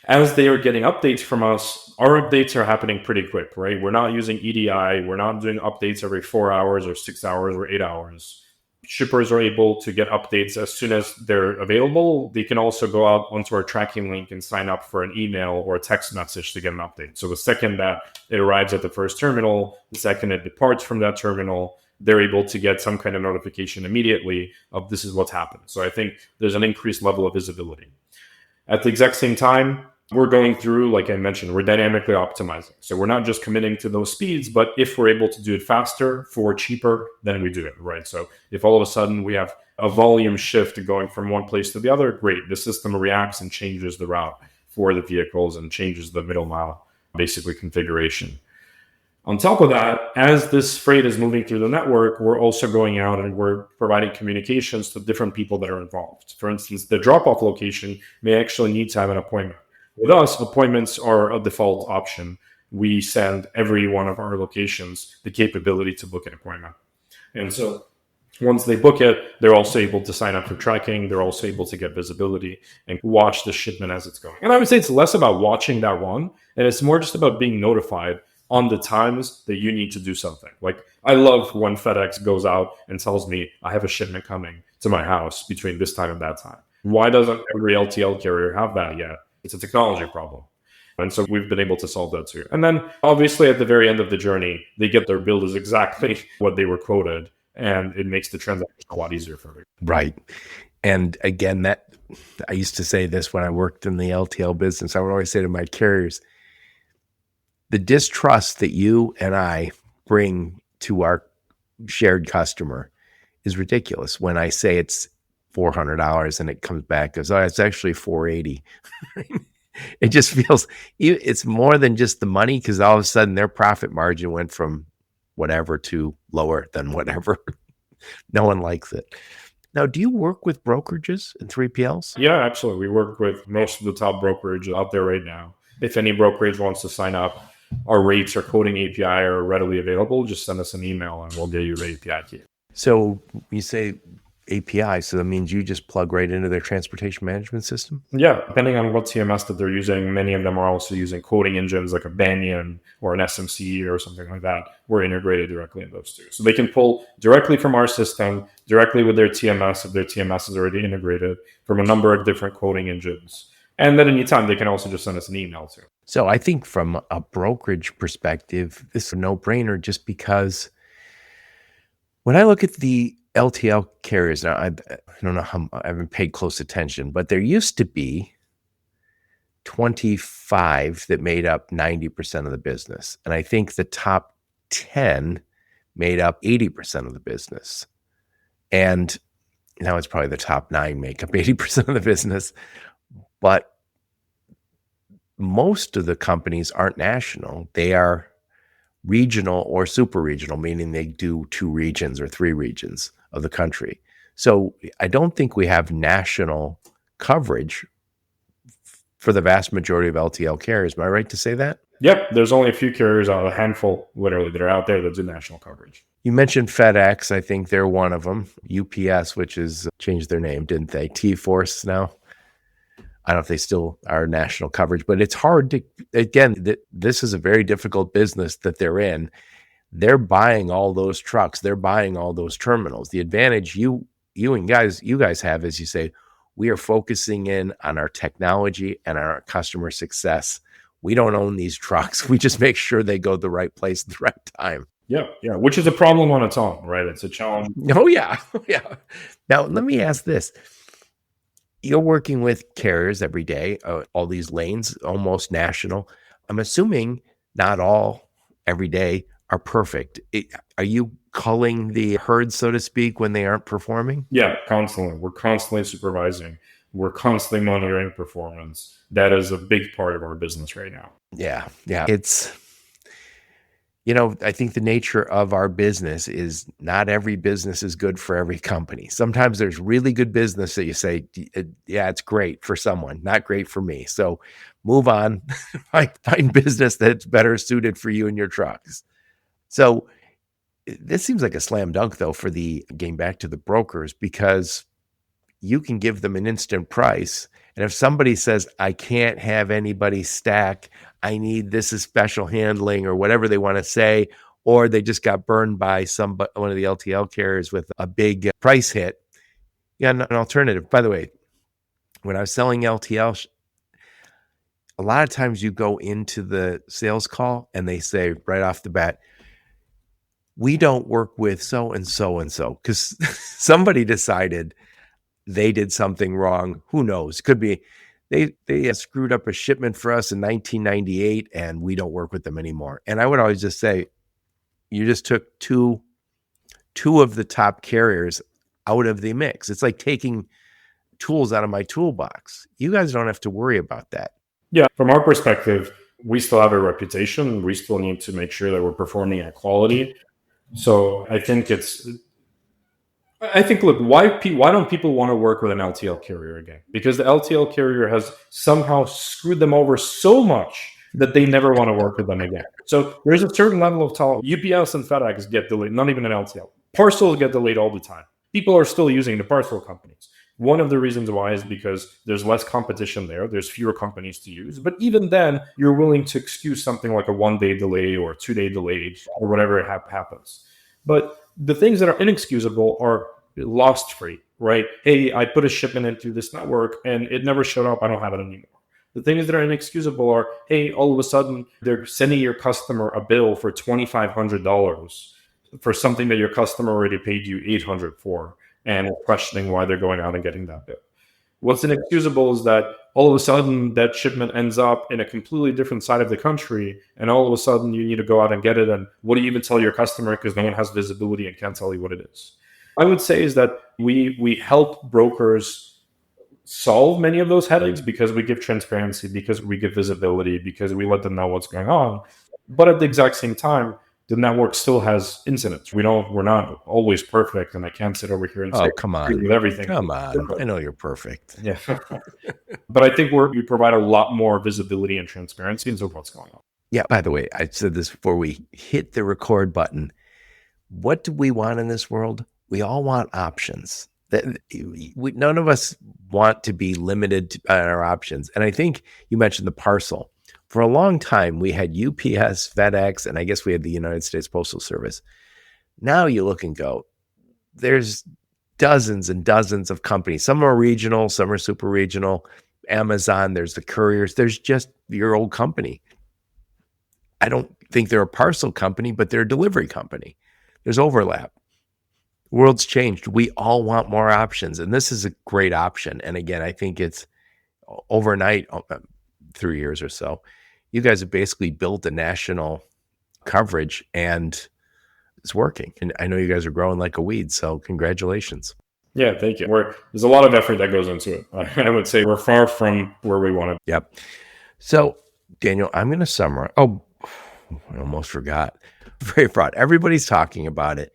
Speaker 2: as they are getting updates from us, our updates are happening pretty quick, right? We're not using EDI. We're not doing updates every 4 hours or 6 hours or 8 hours. Shippers are able to get updates as soon as they're available. They can also go out onto our tracking link and sign up for an email or a text message to get an update. So the second that it arrives at the first terminal, the second it departs from that terminal, they're able to get some kind of notification immediately of this is what's happened. So I think there's an increased level of visibility. At the exact same time, we're going through, like I mentioned, we're dynamically optimizing. So we're not just committing to those speeds, but if we're able to do it faster for cheaper, then we do it, right? So if all of a sudden we have a volume shift going from one place to the other, great. The system reacts and changes the route for the vehicles and changes the middle mile, basically, configuration. On top of that, as this freight is moving through the network, we're also going out and we're providing communications to different people that are involved. For instance, the drop-off location may actually need to have an appointment. With us, appointments are a default option. We send every one of our locations the capability to book an appointment. And so once they book it, they're also able to sign up for tracking. They're also able to get visibility and watch the shipment as it's going. And I would say it's less about watching that run, and it's more just about being notified on the times that you need to do something. Like, I love when FedEx goes out and tells me I have a shipment coming to my house between this time and that time. Why doesn't every LTL carrier have that yet? It's a technology problem. And so we've been able to solve that too. And then obviously at the very end of the journey, they get their bill is exactly what they were quoted. And it makes the transaction a lot easier for them.
Speaker 1: Right. And again, that I used to say this when I worked in the LTL business. I would always say to my carriers, the distrust that you and I bring to our shared customer is ridiculous. When I say it's $400 and it comes back, goes, oh, it's actually $480. It just feels it's more than just the money, because all of a sudden their profit margin went from whatever to lower than whatever. No one likes it. Now, do you work with brokerages and 3PLs?
Speaker 2: Yeah, absolutely. We work with most of the top brokerage out there right now. If any brokerage wants to sign up, our rates or coding API are readily available. Just send us an email and we'll get you the API key.
Speaker 1: So you say API, so that means you just plug right into their transportation management system?
Speaker 2: Yeah, depending on what TMS that they're using. Many of them are also using coding engines like a Banyan or an SMC or something like that. We're integrated directly in those two. So they can pull directly from our system, directly with their TMS if their TMS is already integrated, from a number of different coding engines. And then anytime they can also just send us an email too.
Speaker 1: So I think from a brokerage perspective, this is a no-brainer, just because when I look at the LTL carriers, now I don't know how, I haven't paid close attention, but there used to be 25 that made up 90% of the business. And I think the top 10 made up 80% of the business. And now it's probably the top 9 make up 80% of the business. But most of the companies aren't national. They are regional or super regional, meaning they do 2 regions or 3 regions of the country. So I don't think we have national coverage for the vast majority of LTL carriers. Am I right to say that?
Speaker 2: Yep. There's only a few carriers, a handful literally, that are out there that do national coverage.
Speaker 1: You mentioned FedEx. I think they're one of them. UPS, which is changed their name, didn't they? T-Force now. I don't know if they still are national coverage, but it's hard to, again, this is a very difficult business that they're in. They're buying all those trucks. They're buying all those terminals. The advantage you guys have is you say, we are focusing in on our technology and our customer success. We don't own these trucks. We just make sure they go the right place at the right time.
Speaker 2: Yeah, which is a problem on its own, right? It's a challenge.
Speaker 1: Oh, yeah. Yeah. Now, let me ask this. You're working with carriers every day, all these lanes, almost national. I'm assuming not all every day are perfect. Are you culling the herd, so to speak, when they aren't performing?
Speaker 2: Yeah, constantly. We're constantly supervising. We're constantly monitoring performance. That is a big part of our business right now.
Speaker 1: Yeah. It's, I think the nature of our business is not every business is good for every company. Sometimes there's really good business that you say, yeah, it's great for someone, not great for me. So move on, find business that's better suited for you and your trucks. So this seems like a slam dunk, though, for getting back to the brokers, because you can give them an instant price. And if somebody says, I can't have anybody stack, I need this is special handling or whatever they want to say, or they just got burned by one of the LTL carriers with a big price hit. Yeah, an alternative. By the way, when I was selling LTL, a lot of times you go into the sales call and they say right off the bat, we don't work with so and so and so, because somebody decided they did something wrong. Who knows? Could be they screwed up a shipment for us in 1998 and we don't work with them anymore. And I would always just say, you just took two of the top carriers out of the mix. It's like taking tools out of my toolbox. You guys don't have to worry about that.
Speaker 2: Yeah, from our perspective, we still have a reputation. We still need to make sure that we're performing at quality. So I think look, why don't people want to work with an LTL carrier again? Because the LTL carrier has somehow screwed them over so much that they never want to work with them again. So there's a certain level of tolerance. UPS and FedEx get delayed, not even an LTL. Parcels get delayed all the time. People are still using the parcel companies. One of the reasons why is because there's less competition there. There's fewer companies to use. But even then, you're willing to excuse something like a 1-day delay or a 2-day delay or whatever happens. But the things that are inexcusable are lost free, right? Hey, I put a shipment into this network and it never showed up. I don't have it anymore. The things that are inexcusable are, hey, all of a sudden they're sending your customer a bill for $2,500 for something that your customer already paid you $800 for, and questioning why they're going out and getting that bill. What's inexcusable is that all of a sudden that shipment ends up in a completely different side of the country, and all of a sudden you need to go out and get it. And what do you even tell your customer, because no one has visibility and can't tell you what it is? I would say is that we help brokers solve many of those headaches because we give transparency, because we give visibility, because we let them know what's going on. But at the exact same time, the network still has incidents. We're not always perfect, and I can't sit over here and say,
Speaker 1: come on,
Speaker 2: with everything.
Speaker 1: Come on, I know you're perfect.
Speaker 2: Yeah, but I think we provide a lot more visibility and transparency into what's going on.
Speaker 1: Yeah. By the way, I said this before we hit the record button. What do we want in this world? We all want options. None of us want to be limited on our options. And I think you mentioned the parcel. For a long time, we had UPS, FedEx, and I guess we had the United States Postal Service. Now you look and go, there's dozens and dozens of companies. Some are regional, some are super regional. Amazon, there's the couriers. There's just your old company. I don't think they're a parcel company, but they're a delivery company. There's overlap. The world's changed. We all want more options, and this is a great option. And again, I think it's overnight, 3 years or so, you guys have basically built a national coverage, and it's working. And I know you guys are growing like a weed, so congratulations.
Speaker 2: Yeah, thank you. There's a lot of effort that goes into it. I would say we're far from where we want to be.
Speaker 1: Yep. So, Daniel, I'm going to summarize. Oh, I almost forgot. Freight fraud. Everybody's talking about it.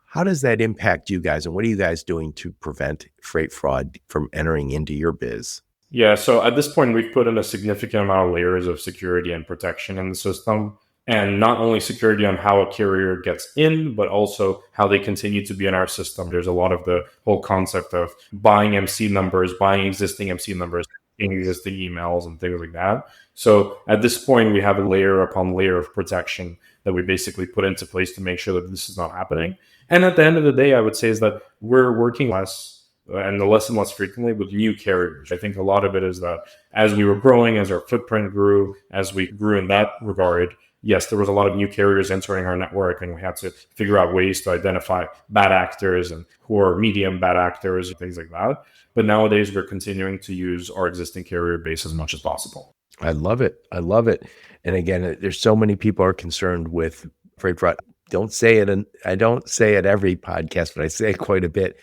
Speaker 1: How does that impact you guys, and what are you guys doing to prevent freight fraud from entering into your biz?
Speaker 2: Yeah, so at this point, we've put in a significant amount of layers of security and protection in the system. And not only security on how a carrier gets in, but also how they continue to be in our system. There's a lot of the whole concept of buying MC numbers, buying existing MC numbers, existing emails, and things like that. So at this point, we have a layer upon layer of protection that we basically put into place to make sure that this is not happening. And at the end of the day, I would say is that we're working less and less and less frequently with new carriers. I think a lot of it is that as we were growing, as our footprint grew, as we grew in that regard, yes, there was a lot of new carriers entering our network, and we had to figure out ways to identify bad actors and who are medium bad actors and things like that. But nowadays, we're continuing to use our existing carrier base as much as possible.
Speaker 1: I love it. I love it. And again, there's so many people are concerned with freight fraud. Don't say it, and I don't say it every podcast, but I say it quite a bit.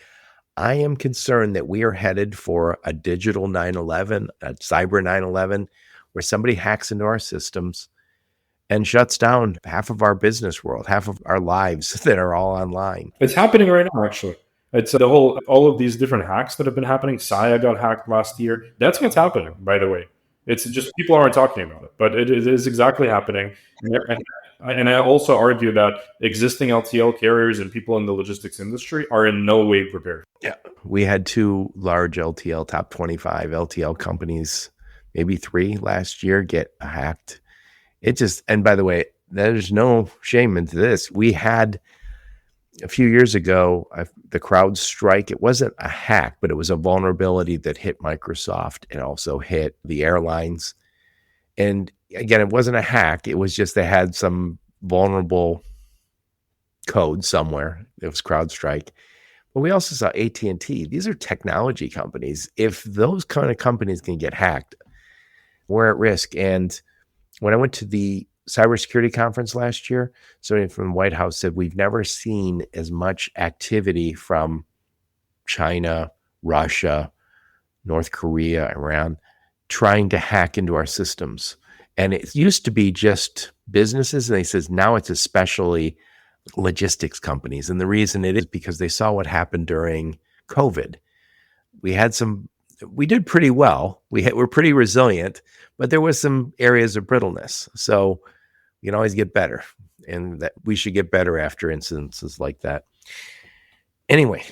Speaker 1: I am concerned that we are headed for a digital 9/11, a cyber 9/11, where somebody hacks into our systems and shuts down half of our business world, half of our lives that are all online.
Speaker 2: It's happening right now, actually. It's the whole, all of these different hacks that have been happening. Saya got hacked last year. That's what's happening, by the way. It's just people aren't talking about it, but it is exactly happening. And I also argue that existing LTL carriers and people in the logistics industry are in no way prepared.
Speaker 1: Yeah. We had 2 large LTL, top 25 LTL companies, maybe 3 last year, get hacked. It just, and by the way, there's no shame into this. We had a few years ago, the CrowdStrike. It wasn't a hack, but it was a vulnerability that hit Microsoft and also hit the airlines. And again, it wasn't a hack. It was just they had some vulnerable code somewhere. It was CrowdStrike. But we also saw AT&T. These are technology companies. If those kind of companies can get hacked, we're at risk. And when I went to the cybersecurity conference last year, somebody from the White House said, we've never seen as much activity from China, Russia, North Korea, Iran, trying to hack into our systems. And it used to be just businesses. And they says now it's especially logistics companies. And the reason it is because they saw what happened during COVID. We did pretty well. We're pretty resilient, but there was some areas of brittleness. So you can always get better, and that we should get better after incidences like that. Anyway,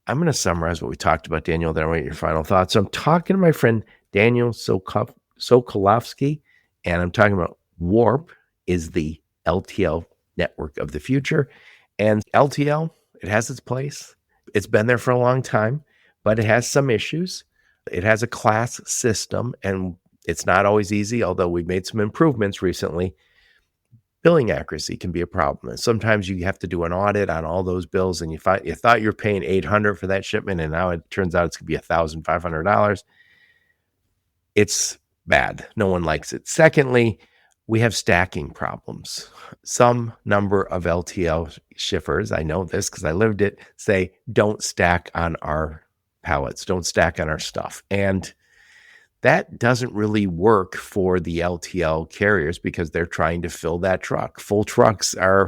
Speaker 1: I'm going to summarize what we talked about, Daniel. Then I want your final thoughts. So I'm talking to my friend Daniel Sokolovsky, and I'm talking about Warp is the LTL network of the future. And LTL, it has its place. It's been there for a long time, but it has some issues. It has a class system, and it's not always easy, although we've made some improvements recently. Billing accuracy can be a problem. And sometimes you have to do an audit on all those bills, and you thought you're paying $800 for that shipment, and now it turns out it's going to be $1,500. It's bad. No one likes it. Secondly, we have stacking problems. Some number of LTL shippers, I know this because I lived it, say, don't stack on our pallets, don't stack on our stuff. And that doesn't really work for the LTL carriers because they're trying to fill that truck. Full trucks are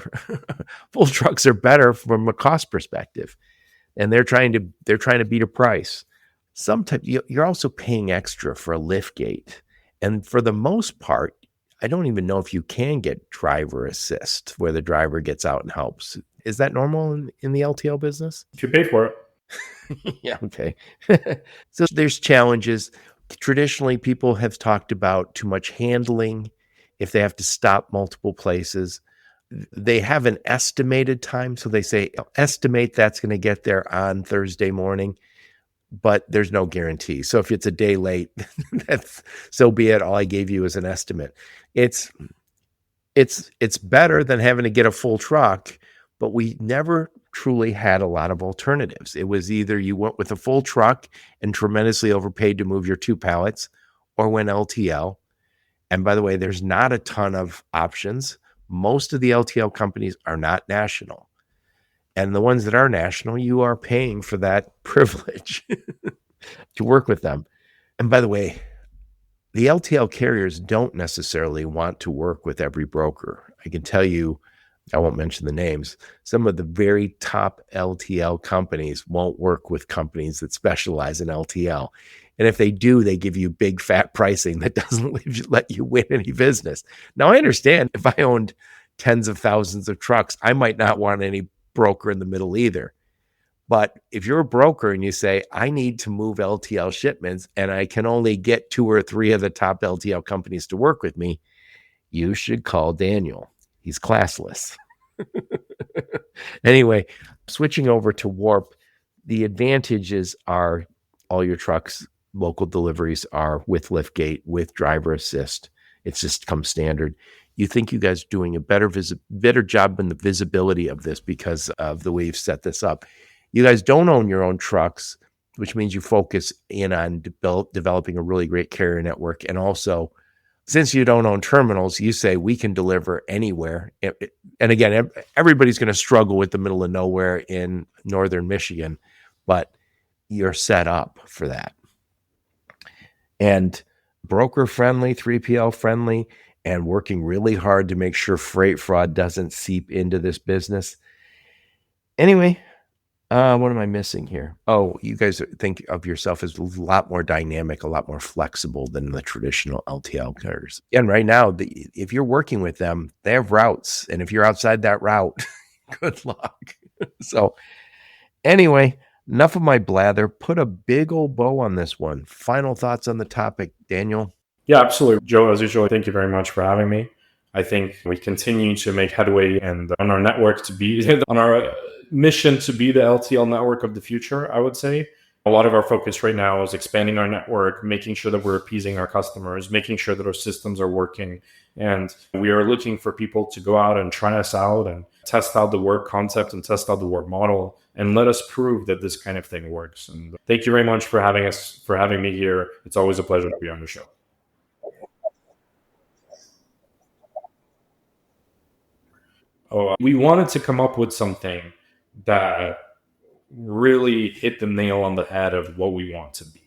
Speaker 1: better from a cost perspective, and they're trying to beat a price. Sometimes you're also paying extra for a lift gate, and for the most part, I don't even know if you can get driver assist where the driver gets out and helps. Is that normal in the LTL business?
Speaker 2: If you pay for it.
Speaker 1: Yeah, okay. So there's challenges. Traditionally, people have talked about too much handling. If they have to stop multiple places, they have an estimated time. So they say, estimate that's going to get there on Thursday morning, but there's no guarantee. So if it's a day late, that's so be it. All I gave you is an estimate. It's better than having to get a full truck, but we never truly had a lot of alternatives. It was either you went with a full truck and tremendously overpaid to move your 2 pallets, or went LTL. And by the way, there's not a ton of options. Most of the LTL companies are not national. And the ones that are national, you are paying for that privilege to work with them. And by the way, the LTL carriers don't necessarily want to work with every broker. I can tell you, I won't mention the names. Some of the very top LTL companies won't work with companies that specialize in LTL. And if they do, they give you big fat pricing that doesn't let you win any business. Now, I understand if I owned tens of thousands of trucks, I might not want any broker in the middle either. But if you're a broker and you say, I need to move LTL shipments and I can only get 2 or 3 of the top LTL companies to work with me, you should call Daniel. He's classless. Anyway, switching over to Warp, the advantages are all your trucks, local deliveries are with liftgate, with driver assist. It's just come standard. You think you guys are doing a better job in the visibility of this because of the way you've set this up. You guys don't own your own trucks, which means you focus in on developing a really great carrier network. And also, since you don't own terminals, you say we can deliver anywhere. And again, everybody's going to struggle with the middle of nowhere in northern Michigan, but you're set up for that. And broker friendly, 3PL friendly, and working really hard to make sure freight fraud doesn't seep into this business. Anyway, what am I missing here? Oh, you guys think of yourself as a lot more dynamic, a lot more flexible than the traditional LTL carriers. And right now, if you're working with them, they have routes. And if you're outside that route, good luck. So anyway, enough of my blather. Put a big old bow on this one. Final thoughts on the topic, Daniel?
Speaker 2: Yeah, absolutely. Joe, as usual, thank you very much for having me. I think we continue to make headway and on our network to be on our mission to be the LTL network of the future, I would say. A lot of our focus right now is expanding our network, making sure that we're appeasing our customers, making sure that our systems are working. And we are looking for people to go out and try us out and test out the work concept and test out the work model and let us prove that this kind of thing works. And thank you very much for having me here. It's always a pleasure to be on the show. We wanted to come up with something that really hit the nail on the head of what we want to be.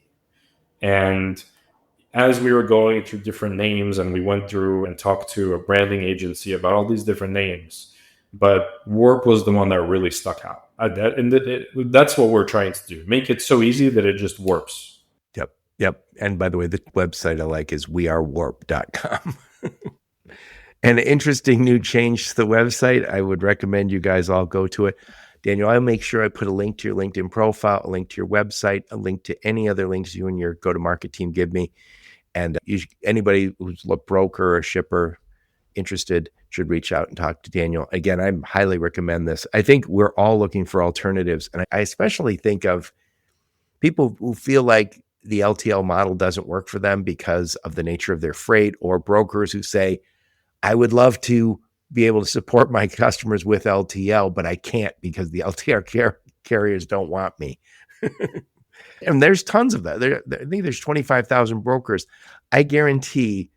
Speaker 2: And as we were going through different names and we went through and talked to a branding agency about all these different names, but Warp was the one that really stuck out. That's what we're trying to do. Make it so easy that it just warps.
Speaker 1: Yep. And by the way, the website I like is wearewarp.com. An interesting new change to the website. I would recommend you guys all go to it. Daniel, I'll make sure I put a link to your LinkedIn profile, a link to your website, a link to any other links you and your go-to-market team give me. And anybody who's a broker or shipper interested should reach out and talk to Daniel. Again, I highly recommend this. I think we're all looking for alternatives. And I especially think of people who feel like the LTL model doesn't work for them because of the nature of their freight, or brokers who say, I would love to be able to support my customers with LTL, but I can't because the LTL carriers don't want me. And there's tons of that. I think there's 25,000 brokers. I guarantee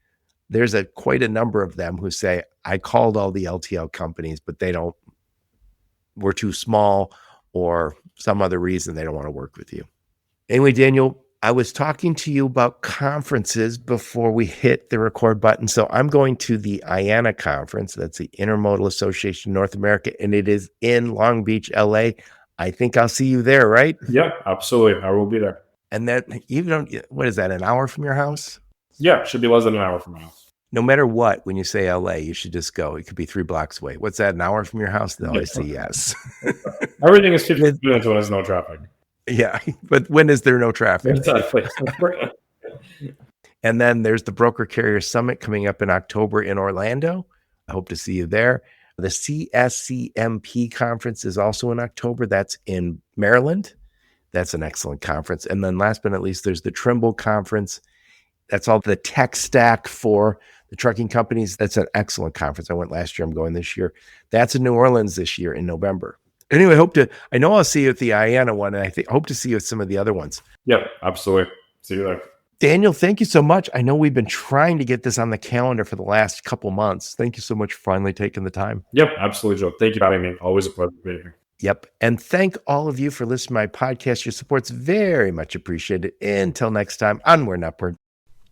Speaker 1: there's quite a number of them who say, I called all the LTL companies, but we're too small, or some other reason they don't want to work with you. Anyway, Daniel, I was talking to you about conferences before we hit the record button. So I'm going to the IANA conference. That's the Intermodal Association of North America, and it is in Long Beach, LA. I think I'll see you there, right?
Speaker 2: Yeah, absolutely. I will be there.
Speaker 1: And that what is that, an hour from your house?
Speaker 2: Yeah, it should be less than an hour from my house.
Speaker 1: No matter what, when you say LA, you should just go. It could be 3 blocks away. What's that, an hour from your house? They'll always say yes.
Speaker 2: Everything is 15 minutes when there's no traffic.
Speaker 1: Yeah, but when is there no traffic?
Speaker 2: Exactly.
Speaker 1: And then there's the Broker Carrier Summit coming up in October in Orlando. I hope to see you there. The CSCMP conference is also in October. That's in Maryland. That's an excellent conference. And then last but not least, there's the Trimble conference. That's all the tech stack for the trucking companies. That's an excellent conference. I went last year. I'm going this year. That's in New Orleans this year in November. Anyway, I know I'll see you at the IANA one, and I hope to see you at some of the other ones.
Speaker 2: Yep, absolutely. See you there.
Speaker 1: Daniel, thank you so much. I know we've been trying to get this on the calendar for the last couple months. Thank you so much for finally taking the time.
Speaker 2: Yep, absolutely, Joe. Thank you for having me. Always a pleasure to be here.
Speaker 1: Yep. And thank all of you for listening to my podcast. Your support's very much appreciated. Until next time, onward and upward.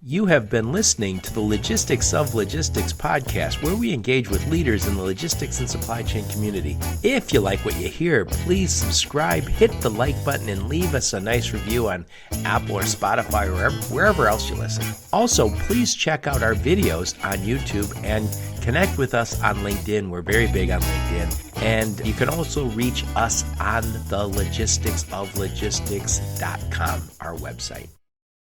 Speaker 3: You have been listening to the Logistics of Logistics podcast, where we engage with leaders in the logistics and supply chain community. If you like what you hear, please subscribe, hit the like button, and leave us a nice review on Apple or Spotify or wherever else you listen. Also, please check out our videos on YouTube and connect with us on LinkedIn. We're very big on LinkedIn. And you can also reach us on the logisticsoflogistics.com, our website.